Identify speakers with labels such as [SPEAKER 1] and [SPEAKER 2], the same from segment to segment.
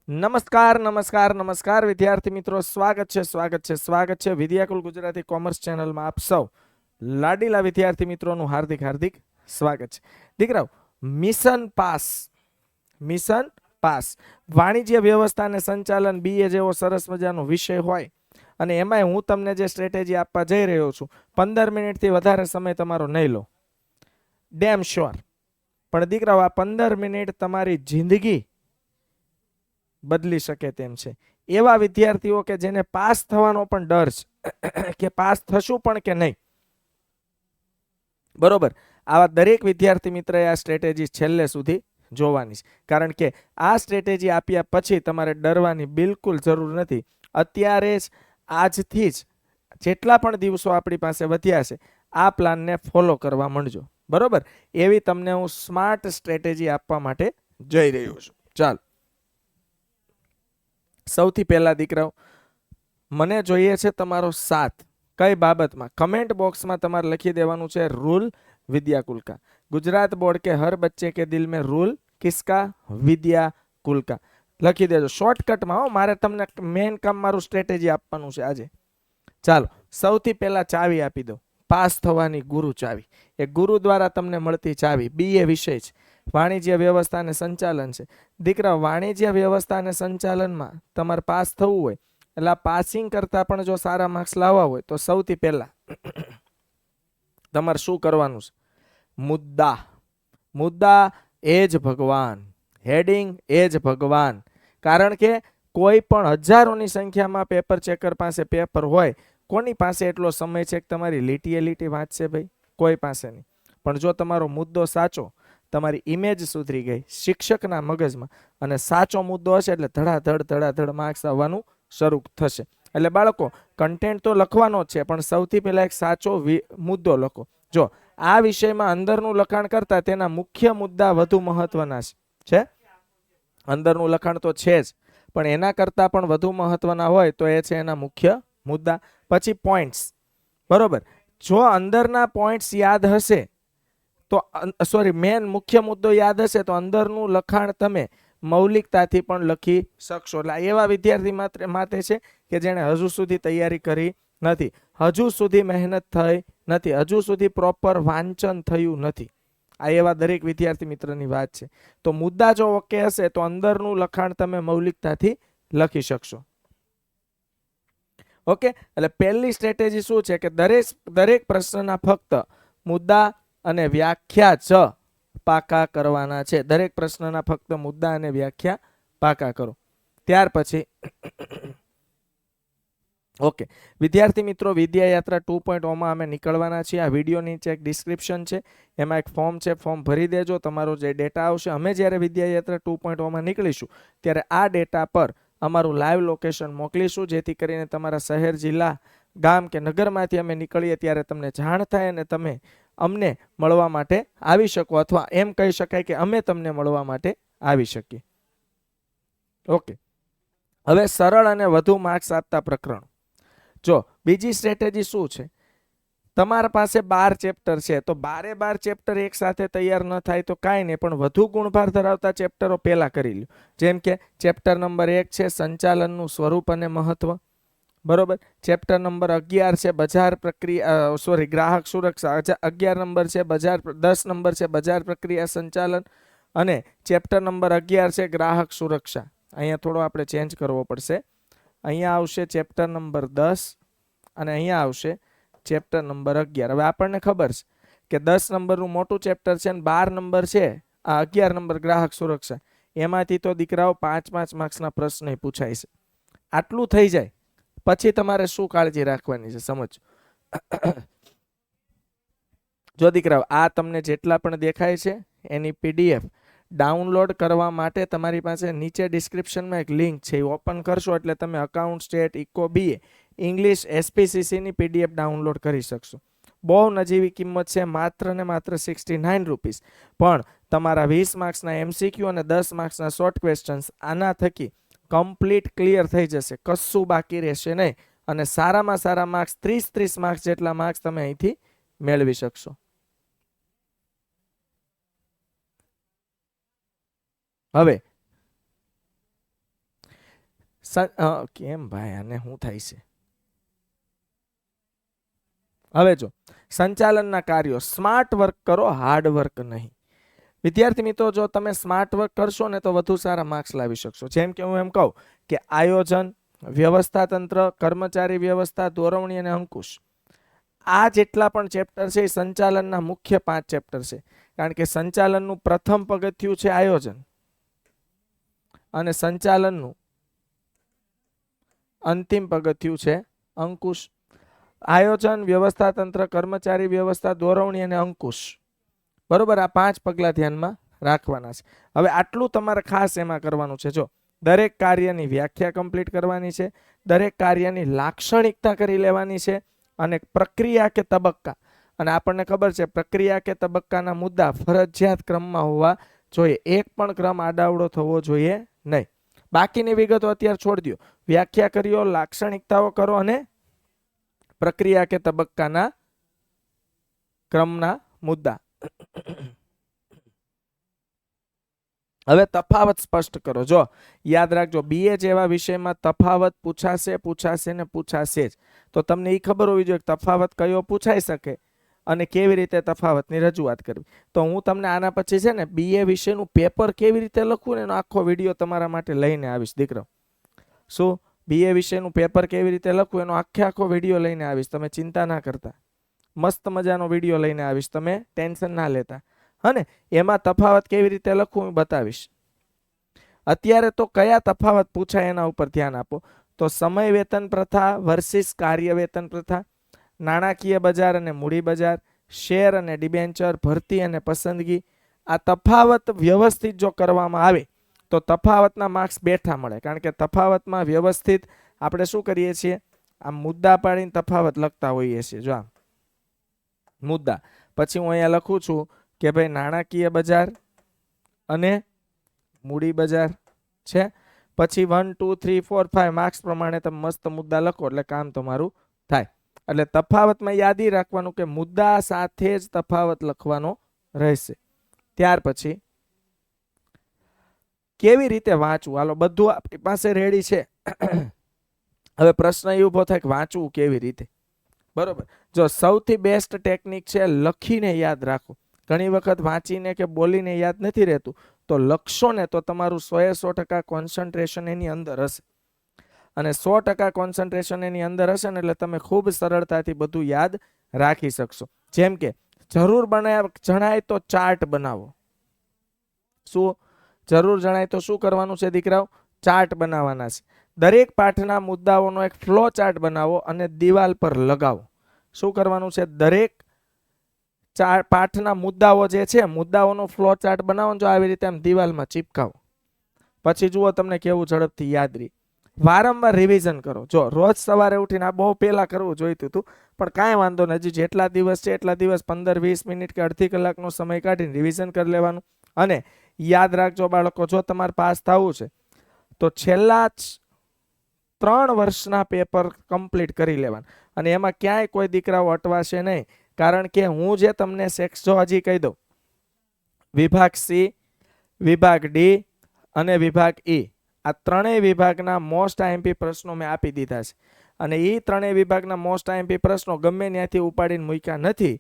[SPEAKER 1] નમસ્કાર નમસ્કાર નમસ્કાર વિદ્યાર્થી મિત્રો, સ્વાગત છે વિદ્યાકુલ ગુજરાતી કોમર્સ ચેનલમાં આપ સૌ લાડીલા વિદ્યાર્થી મિત્રોનું હાર્દિક હાર્દિક સ્વાગત છે. દીકરાઓ, મિશન પાસ વાણિજ્ય વ્યવસ્થા અને સંચાલન બીએ જેવો સરસ મજાનો વિષય હોય અને એમાંય હું તમને જે સ્ટ્રેટેજી આપવા જઈ રહ્યો છું 15 મિનિટથી વધારે સમય તમારો નહીં લો, ડેમ શ્યોર. પણ દીકરાઓ, આ 15 મિનિટ તમારી જિંદગી બદલી શકે તેમ છે. એવા વિદ્યાર્થીઓ કે જેને પાસ થવાનો પણ ડર છે કે પાસ થશું પણ કે નહીં, બરોબર, આવા દરેક વિદ્યાર્થી મિત્રએ આ સ્ટ્રેટેજી છેલ્લે સુધી જોવાની છે. કારણ કે આ સ્ટ્રેટેજી આપ્યા પછી તમારે ડરવાની બિલકુલ જરૂર નથી. અત્યારે જ, આજથી જ, જેટલા પણ દિવસો આપણી પાસે વધ્યા છે, આ પ્લાનને ફોલો કરવા માંડજો. બરોબર, એવી તમને હું સ્માર્ટ સ્ટ્રેટેજી આપવા માટે જઈ રહ્યો છું. ચાલો, સૌથી પહેલા દીકરાઓ, મને જોઈએ છે તમારો સાથ. કઈ બાબતમાં? કમેન્ટ બોક્સમાં તમારે લખી દેવાનું છે રૂલ विद्याकुल का. गुजरात बोर्ड के हर बच्चे के दिल में रूल किसका? विद्याकुल का. લખી દેજો શોર્ટકટમાં હો, મારે તમને મેઇન કામ મારું સ્ટ્રેટેજી આપવાનું છે આજે. ચાલો, સૌથી પહેલા ચાવી આપી દો, પાસ થવાની ગુરુ ચાવી. એ ગુરુ દ્વારા તમને મળતી ચાવી બીએ વિષય છે, વાણિજ્ય વ્યવસ્થા અને સંચાલન છે. દીકરા, વાણિજ્ય વ્યવસ્થા અને સંચાલનમાં તમારે પાસ થવું હોય, એટલે પાસિંગ કરતા પણ જો સારા માર્ક્સ લાવવા હોય તો સૌથી પહેલા તમારે શું કરવાનું છે? મુદ્દા એ જ ભગવાન, હેડિંગ એ જ ભગવાન. કારણ કે કોઈ પણ હજારોની સંખ્યામાં પેપર ચેકર પાસે પેપર હોય, કોની પાસે એટલો સમય છે કે તમારી લીટીએ લીટી વાંચશે? ભાઈ, કોઈ પાસે નહીં. પણ જો તમારો મુદ્દો સાચો, તમારી ઇમેજ સુધરી ગઈ શિક્ષકના મગજમાં, અને સાચો મુદ્દો હશે એટલે ધડાધડ માર્ક્સ આવવાનું શરૂ થશે. એટલે બાળકો, કન્ટેન્ટ તો લખવાનો જ છે, પણ સૌથી પહેલા એક સાચો મુદ્દો લખો. જો આ વિષયમાં અંદરનું લખાણ કરતા તેના મુખ્ય મુદ્દા વધુ મહત્વના છે. અંદરનું લખાણ તો છે જ, પણ એના કરતા પણ વધુ મહત્વના હોય તો એ છે એના મુખ્ય મુદ્દા, પછી પોઈન્ટ્સ. બરોબર, જો અંદરના પોઈન્ટ્સ યાદ હશે તો મેન મુખ્ય મુદ્દો યાદ હશે તો અંદરનું લખાણ તમે મૌલિકતાથી પણ લખી શકશો. એટલે એવા વિદ્યાર્થી માટે છે કે જેણે હજુ સુધી તૈયારી કરી નથી, હજુ સુધી મહેનત થઈ નથી, હજુ સુધી પ્રોપર વાંચન થયું નથી. આ એવા દરેક વિદ્યાર્થી મિત્રની વાત છે. તો મુદ્દા જો ઓકે હશે તો અંદરનું લખાણ તમે મૌલિકતાથી લખી શકશો. ઓકે, એટલે પહેલી સ્ટ્રેટેજી શું છે કે દરેક પ્રશ્નના ફક્ત મુદ્દા અને વ્યાખ્યા જ પાકા કરવાના છે. દરેક પ્રશ્નના ફક્ત મુદ્દા અને વ્યાખ્યા પાકા કરો. ત્યાર પછી ઓકે વિદ્યાર્થી મિત્રો, વિદ્યાયાત્રા 2.0 માં અમે નીકળવાના છીએ. આ વિડીયો નીચે એક ડિસ્ક્રિપ્શન છે, એમાં એક ફોર્મ છે, ફોર્મ ભરી દેજો. તમારો જે ડેટા આવશે, અમે જ્યારે વિદ્યાયાત્રા 2.0 માં નીકળીશું ત્યારે આ ડેટા પર અમારું લાઈવ લોકેશન મોકલીશું, જેથી કરીને તમારા શહેર, જિલ્લા, ગામ કે નગરમાંથી અમે નીકળીએ ત્યારે તમને જાણ થાય અને તમે અમને મળવા માટે આવી શકો, અથવા એમ કહી શકાય કે અમે તમને મળવા માટે આવી શકીએ. ઓકે, હવે સરળ અને વધુ માર્ક્સ આપતા પ્રકરણ. જો બીજી સ્ટ્રેટેજી શું છે, તમારા પાસે 12 ચેપ્ટર છે તો 12 ચેપ્ટર એક સાથે તૈયાર ન થાય તો કાંઈ નહીં, પણ વધુ ગુણભાર ધરાવતા ચેપ્ટરો પહેલા કરી લો. જેમ કે ચેપ્ટર નંબર 1 છે સંચાલનનું સ્વરૂપ અને મહત્વ. બરોબર, ચેપ્ટર નંબર 11 છે બજાર પ્રક્રિયા ગ્રાહક સુરક્ષા. 11 નંબર છે 10 નંબર છે બજાર પ્રક્રિયા સંચાલન, અને ચેપ્ટર નંબર 11 છે ગ્રાહક સુરક્ષા. અહીંયા થોડો આપણે ચેન્જ કરવો પડશે. અહીંયા આવશે ચેપ્ટર નંબર 10 અને અહીંયા આવશે ચેપ્ટર નંબર 11. હવે આપણને ખબર છે કે 10 નંબરનું મોટું ચેપ્ટર છે અને 12 નંબર છે આ 11 નંબર ગ્રાહક સુરક્ષા. એમાંથી તો દીકરાઓ 5 માર્ક્સના પ્રશ્ન પૂછાય છે. આટલું થઈ જાય પછી તમારે શું કાળજી રાખવાની છે સમજો. જો દીકરાઓ, આ તમને જેટલા પણ દેખાય છે એની પીડીએફ ડાઉનલોડ કરવા માટે તમારી પાસે નીચે ડિસ્ક્રિપ્શનમાં એક લિંક છે, એ ઓપન કરશો એટલે તમે account, state, eco, BA, English, એસપીસીસીની પીડીએફ ડાઉનલોડ કરી શકશો. બહુ નજીવી કિંમત છે, માત્ર ને માત્ર 69 રૂપીસ. પણ તમારા 20 માર્ક્સના એમસીક્યુ અને 10 માર્ક્સના શોર્ટ ક્વેશ્ચન્સ આના થકી કમ્પ્લીટ ક્લિયર થઈ જશે, કશું બાકી રહેશે નહીં, અને સારામાં સારા માર્ક્સ 30 માર્ક્સ જેટલા માર્ક્સ તમે અહીંથી મેળવી શકશો. હવે કેમ ભાઈ આને શું થાય છે? હવે જો સંચાલનના કાર્યો સ્માર્ટ વર્ક કરો, હાર્ડ વર્ક નહીં. વિદ્યાર્થી મિત્રો, જો તમે સ્માર્ટ વર્ક કરશો ને તો વધુ સારા માર્ક્સ લાવી શકશો. જેમ કે હું એમ કહું કે આયોજન, વ્યવસ્થા તંત્ર, કર્મચારી વ્યવસ્થા, દોરવણી અને અંકુશ, આ જેટલા પણ ચેપ્ટર છે એ સંચાલનના મુખ્ય 5 ચેપ્ટર છે. કારણ કે સંચાલનનું પ્રથમ પગથિયું છે આયોજન અને સંચાલનનું અંતિમ પગથિયું છે અંકુશ. આયોજન, વ્યવસ્થા તંત્ર, કર્મચારી વ્યવસ્થા, દોરવણી અને અંકુશ, બરોબર, આ 5 પગલા ધ્યાનમાં રાખવાના છે. હવે આટલું તમારે ખાસ એમાં કરવાનું છે. જો દરેક કાર્યની વ્યાખ્યા કમ્પ્લીટ કરવાની છે, દરેક કાર્યની લાક્ષણિકતા કરી લેવાની છે, અને પ્રક્રિયા કે તબક્કા, અને આપણને ખબર છે પ્રક્રિયા કે તબક્કાના મુદ્દા ફરજિયાત ક્રમમાં હોવા જોઈએ. એક પણ ક્રમ આડાવડો થવો જોઈએ નહીં. બાકીની વિગતો અત્યારે છોડી દો. વ્યાખ્યા કર્યો, લાક્ષણિકતાઓ કરો અને પ્રક્રિયા કે તબક્કાના ક્રમના મુદ્દા. હવે તફાવત સ્પષ્ટ કરો. જો યાદ રાખજો, બીએ જેવા વિષયમાં તફાવત પૂછાશે ને પૂછાશે જ. તો તમને એ ખબર હોવી જોઈએ કે તફાવત કયો પૂછાઈ શકે અને કેવી રીતે તફાવતની રજૂઆત કરવી. તો હું તમને આના પછી છે ને બીએ વિષયનું પેપર કેવી રીતે લખવું ને એનો આખો વિડીયો તમારા માટે લઈને આવીશ દીકરો. શું બીએ વિષયનું પેપર કેવી રીતે લખવું એનો આખો વિડીયો લઈને આવીશ. તમે ચિંતા ના કરતા, મસ્ત મજાનો વિડીયો લઈને આવીશ, તમે ટેન્શન ના લેતા. અને એમાં તફાવત કેવી રીતે લખવું હું બતાવીશ. અત્યારે તો કયા તફાવત પૂછાય એના ઉપર ધ્યાન આપો. તો સમય વેતન પ્રથા વર્સિસ કાર્ય વેતન પ્રથા, નાણાકીય બજાર અને મૂડી બજાર, શેર અને ડિબેન્ચર, ભરતી અને પસંદગી. આ તફાવત વ્યવસ્થિત જો કરવામાં આવે તો તફાવતના માર્ક્સ બેઠા મળે. કારણ કે તફાવતમાં વ્યવસ્થિત આપણે શું કરીએ છીએ, આ મુદ્દા પાડીને તફાવત લખતા હોઈએ છીએ. જો આ મુદ્દા, પછી હું અહીંયા લખું છું કે ભાઈ નાણાકીય બજાર અને મૂડી બજાર છે. પછી 1 2 3 4 5 માર્ક્સ પ્રમાણે તમે મસ્ત મુદ્દા લખો એટલે કામ તમારું થાય. એટલે તફાવતમાં યાદી રાખવાનું કે મુદ્દા સાથે જ તફાવત લખવાનો રહેશે. ત્યાર પછી કેવી રીતે વાંચવું, હાલો બધું આપણી પાસે રેડી છે. હવે પ્રશ્ન એ ઉભો થાય કે વાંચવું કેવી રીતે, બરોબર. જો સૌથી બેસ્ટ ટેકનિક છે લખીને યાદ રાખો. ઘણી વખત વાંચીને કે બોલીને યાદ નથી રહેતું, તો લખશો ને તો તમારું 100% કોન્સન્ટ્રેશન એની અંદર હશે. અને 100% કોન્સન્ટ્રેશન એની અંદર હશે ને એટલે તમે ખૂબ સરળતાથી બધું યાદ રાખી શકશો. જેમ કે જરૂર જણાય તો ચાર્ટ બનાવો. શું જરૂર જણાય તો શું કરવાનું છે દીકરાઓ? ચાર્ટ બનાવવાના છે. દરેક પાઠના મુદ્દાઓનો એક ફ્લો ચાર્ટ બનાવો અને દિવાલ પર લગાવો. શું કરવાનું છે? દરેક પાઠના મુદ્દાઓ જે છે મુદ્દાઓનો ફ્લો ચાર્ટ બનાવો, જો આવી રીતે આમ દિવાલમાં ચીપકાવો. પછી જુઓ તમને કેવું ઝડપથી યાદ રહે. વારંવાર રિવિઝન કરો. જો રોજ સવારે ઉઠીને, આ બહુ પહેલા કરવું જોઈતું હતું પણ કાંઈ વાંધો નહીં, હજી જેટલા દિવસ છે એટલા દિવસ 15-20 મિનિટ કે અડધી કલાકનો સમય કાઢીને રિવિઝન કરી લેવાનું. અને યાદ રાખજો બાળકો, જો તમારે પાસ થવું છે તો છેલ્લા 3 વર્ષના પેપર કમ્પ્લીટ કરી લેવાના. અને એમાં ક્યાંય કોઈ દીકરાઓ અટવાશે નહીં. કારણ કે હું જે તમને જો હજી કહી દઉં, વિભાગ સી, વિભાગ ડી અને વિભાગ ઈ, આ ત્રણેય વિભાગના મોસ્ટ આઈએમપી પ્રશ્નો મેં આપી દીધા છે. અને એ ત્રણેય વિભાગના મોસ્ટ આઈએમપી પ્રશ્નો ગમે ત્યાંથી ઉપાડીને મૂક્યા નથી.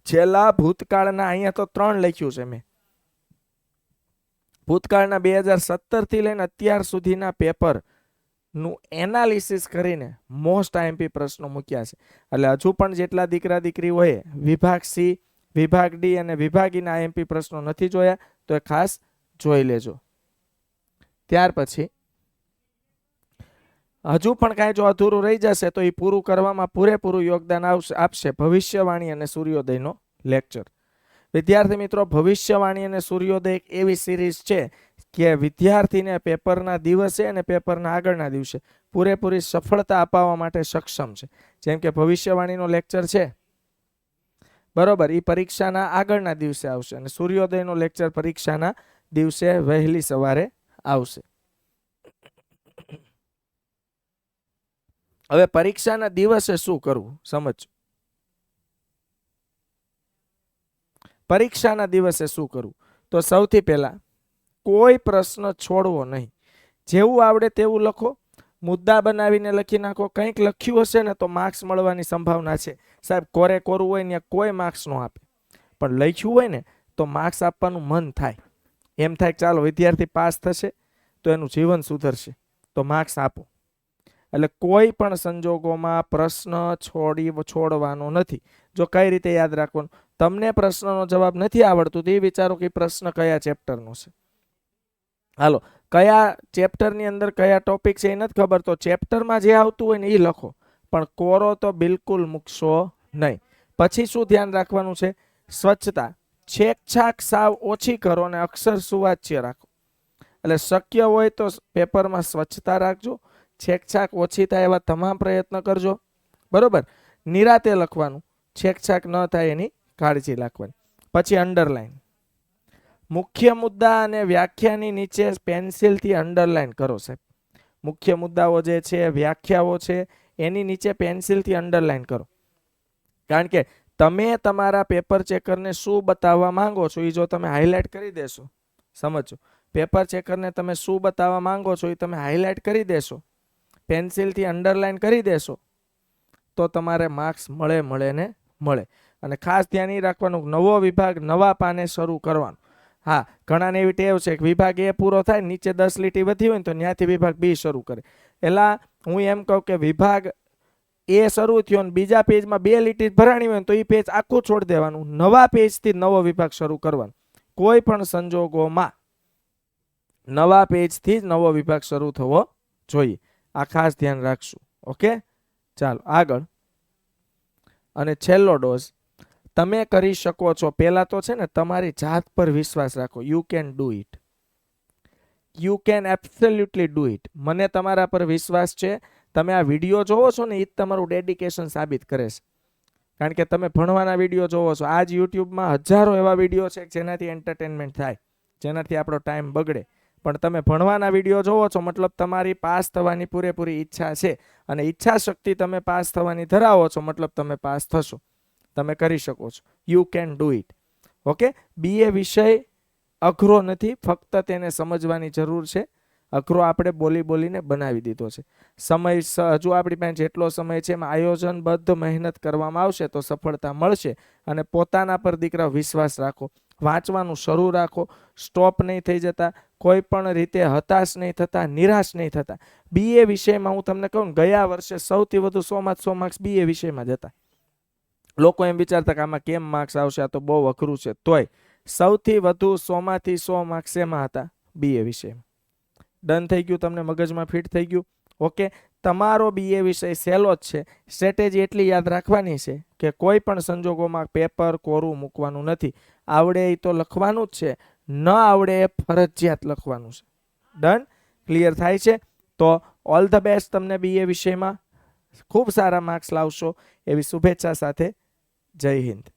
[SPEAKER 1] છેલ્લા ભૂતકાળના, અહીંયા તો 3 લખ્યું છે મેં, ભૂતકાળના 2017 થી લઈને અત્યાર સુધીના પેપરનું એનાલિસિસ કરીને મોસ્ટ આઈએમપી પ્રશ્નો મૂક્યા છે. એટલે હજુ પણ જેટલા દીકરા દીકરી હોય વિભાગ સી, વિભાગ ડી અને વિભાગ ઈના આઈએમપી પ્રશ્નો નથી જોયા તો એ ખાસ જોઈ લેજો. ત્યાર પછી હજુ પણ કાંઈ જો અધૂરું રહી જશે તો એ પૂરું કરવામાં પૂરેપૂરું યોગદાન આપશે ભવિષ્યવાણી અને સૂર્યોદયનો લેક્ચર. વિદ્યાર્થી મિત્રો, ભવિષ્યવાણી અને સૂર્યોદય એક એવી સિરીઝ છે કે વિદ્યાર્થીને પેપરના દિવસે અને પેપરના આગળના દિવસે પૂરેપૂરી સફળતા અપાવવા માટે સક્ષમ છે. જેમ કે ભવિષ્યવાણીનો લેક્ચર છે, બરોબર, એ પરીક્ષાના આગળના દિવસે આવશે અને સૂર્યોદયનો લેક્ચર પરીક્ષાના દિવસે વહેલી સવારે આવશે. હવે પરીક્ષાના દિવસે શું કરવું સમજો. પરીક્ષાના દિવસે શું કરવું? તો સૌથી પહેલા કોઈ પ્રશ્ન છોડવો નહીં. જેવું આવડે તેવું લખો મુદ્દા બનાવીને લખી નાખો. કંઈક લખ્યું હશે ને તો માર્ક્સ મળવાની સંભાવના છે. સાહેબ કોરે કોરું હોય ને કોઈ માર્ક્સ નો આપે, પણ લખ્યું હોય ને તો માર્ક્સ આપવાનું મન થાય. એમ થાય ચાલો વિદ્યાર્થી પાસ થશે તો એનું જીવન સુધરશે, તો માર્ક્સ આપો. એટલે કોઈ પણ સંજોગોમાં પ્રશ્ન છોડવાનો નથી. જો કઈ રીતે યાદ રાખવાનું, તમને પ્રશ્નનો જવાબ નથી આવડતું તો એ વિચારો કે પ્રશ્ન કયા ચેપ્ટરનો છે. હાલો, કયા ચેપ્ટરની અંદર કયા ટોપિક છે એ નથી ખબર, તો ચેપ્ટરમાં જે આવતું હોય ને એ લખો, પણ કોરો તો બિલકુલ મૂકશો નહીં. પછી શું ધ્યાન રાખવાનું છે? સ્વચ્છતા. છેકછાક સાવ ઓછી કરો અને અક્ષર સુવાચ્ય રાખો. એટલે શક્ય હોય તો પેપરમાં સ્વચ્છતા રાખજો, છેકછાક ઓછી થાય એવા તમામ પ્રયત્ન કરજો. બરોબર, નિરાતે લખવાનું, છેકછાક ન થાય એની કાળજી રાખવાની. પછી અંડરલાઈન. મુખ્ય મુદ્દા અને વ્યાખ્યાની નીચે પેન્સિલથી અંડરલાઈન કરો સાહેબ. મુખ્ય મુદ્દાઓ જે છે, વ્યાખ્યાઓ છે, એની નીચે પેન્સિલથી અંડરલાઈન કરો. કારણ કે તમે તમારા પેપર ચેકરને શું બતાવવા માંગો છો એ જો તમે હાઇલાઇટ કરી દેશો, સમજો, પેપર ચેકરને તમે શું બતાવવા માંગો છો એ તમે હાઇલાઇટ કરી દેશો, પેન્સિલથી અંડરલાઈન કરી દેશો, તો તમારે માર્ક્સ મળે ને મળે. અને ખાસ ધ્યાન એ રાખવાનું, નવો વિભાગ નવા પાને શરૂ કરવાનો. હા, ઘણાને એવી ટેવ છે કે વિભાગ એ પૂરો થાય, નીચે 10 લીટી વધી હોય ને તો ત્યાંથી વિભાગ બી શરૂ કરે. એલા હું એમ કહું કે વિભાગ એ શરૂ થયો ને બીજા પેજમાં 2 લીટી ભરાણી હોય ને તો એ પેજ આખું છોડી દેવાનું, નવા પેજથી નવો વિભાગ શરૂ કરવાનો. કોઈ પણ સંજોગોમાં નવા પેજથી જ નવો વિભાગ શરૂ થવો જોઈએ. આ ખાસ ધ્યાન રાખશું. ઓકે, ચાલો આગળ. અને છેલ્લો ડોઝ, તમે કરી શકો છો. પહેલા તો છે ને તમારી જાત પર વિશ્વાસ રાખો. You can do it, you can absolutely do it. મને તમારા પર વિશ્વાસ છે. તમે આ વિડીયો જોવો છો ને એ જ તમારું ડેડિકેશન સાબિત કરે છે. કારણ કે તમે ભણવાના વિડીયો જોવો છો. આજ યુટ્યુબમાં હજારો એવા વિડીયો છે જેનાથી એન્ટરટેનમેન્ટ થાય, જેનાથી આપણો ટાઈમ બગડે, પણ તમે ભણવાના વિડીયો જોવો છો મતલબ તમારી પાસ થવાની પૂરેપૂરી ઈચ્છા છે. અને ઈચ્છા શક્તિ તમે પાસ થવાની ધરાવો છો મતલબ તમે પાસ થશો. તમે કરી શકો છો. You can do it. Okay, BA વિષય અઘરો નથી, ફક્ત તેને સમજવાની જરૂર છે. અઘરો આપણે બોલીને બનાવી દીધો છે. સમય હજુ આપણી પાસે જેટલો સમય છે એમાં આયોજનબદ્ધ મહેનત કરવામાં આવશે તો સફળતા મળશે. અને પોતાના પર દીકરા વિશ્વાસ રાખો, વાંચવાનું શરૂ રાખો, સ્ટોપ નહીં થઈ જતા, કોઈ પણ રીતે હતાશ નહીં થતા, નિરાશ નહીં થતા. BA વિષયમાં હું તમને કહું, ગયા વર્ષે સૌથી વધુ 100 માં 100 માર્ક્સ BA વિષયમાં જ હતા. લોકો એમ વિચારતા કે આમાં કેમ માર્ક્સ આવશે, આ તો બહુ અઘરું છે. તોય સૌથી વધુ 100 માંથી 100 માર્ક્સ એમાં હતા, BA વિષયમાં. ડન થઈ ગયું, તમને મગજમાં ફિટ થઈ ગયું. ઓકે, તમારો BA વિષય સહેલો જ છે. સ્ટ્રેટેજી એટલી યાદ રાખવાની છે કે કોઈ પણ સંજોગોમાં પેપર કોરું મૂકવાનું નથી. આવડે એ તો લખવાનું જ છે, ન આવડે એ ફરજિયાત લખવાનું છે. ડન, ક્લિયર થાય છે? તો ઓલ ધ બેસ્ટ તમને BA વિષયમાં. ખૂબ સારા માર્ક્સ લાવશો એવી શુભેચ્છા સાથે. જય હિન્દ.